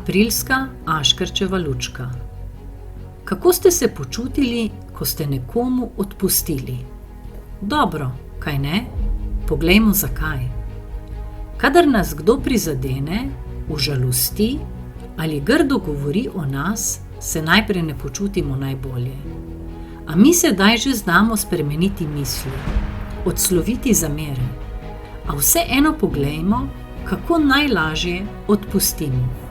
Aprilska Aškerčeva lučka. Kako ste se počutili, ko ste nekomu odpustili? Dobro, kajne? Poglejmo, zakaj. Kadar nas kdo prizadene, užalosti ali grdo govori o nas, se najprej ne počutimo najbolje. A mi sedaj že znamo spremeniti misli, odsloviti zamere. A vseeno poglejmo, kako najlažje odpustimo.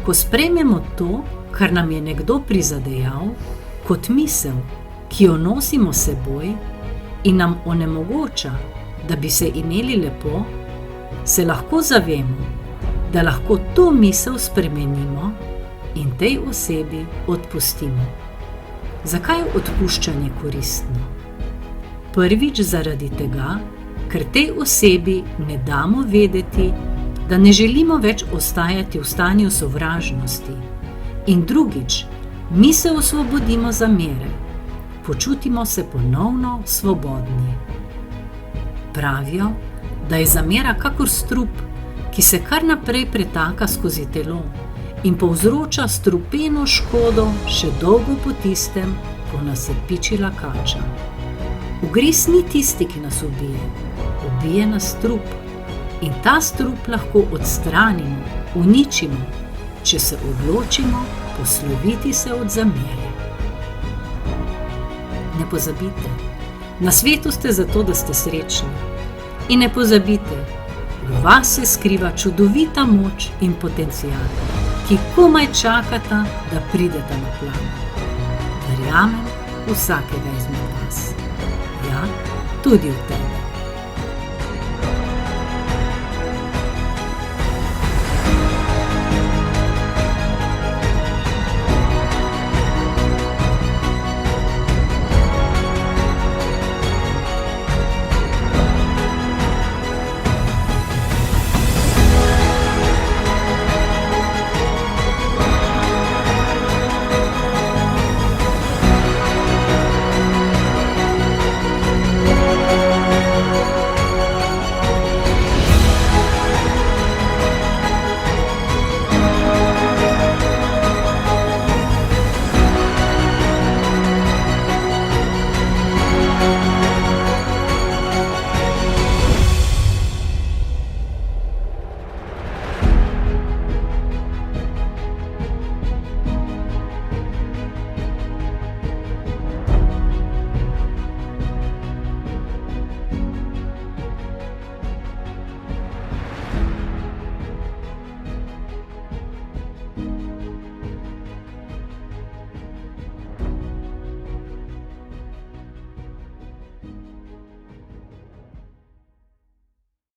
Ko sprejmemo to, kar nam je nekdo prizadejal, kot misel, ki jo nosimo s seboj in nam onemogoča, da bi se imeli lepo, se lahko zavemo, da lahko to misel spremenimo in tej osebi odpustimo. Zakaj je odpuščanje koristno? Prvič zaradi tega, ker tej osebi ne damo vedeti, da ne želimo več ostajati v stanju sovražnosti. In drugič, mi se osvobodimo zamere, počutimo se ponovno svobodni. Pravijo, da je zamera kakor strup, ki se kar naprej pretaka skozi telo in povzroča strupeno škodo še dolgo po tistem, ko nas je pičila kača. Ugriz ni tisti, ki nas ubije, ubije nas strup. In ta strup lahko odstranimo, uničimo, če se odločimo posloviti se od zamere. Ne pozabite, na svetu ste zato, da ste srečni. In ne pozabite, v vas se skriva čudovita moč in potencial, ki komaj čakata, da prideta na plan. Verjamem vsakega izmed vas. Ja, tudi v tebe.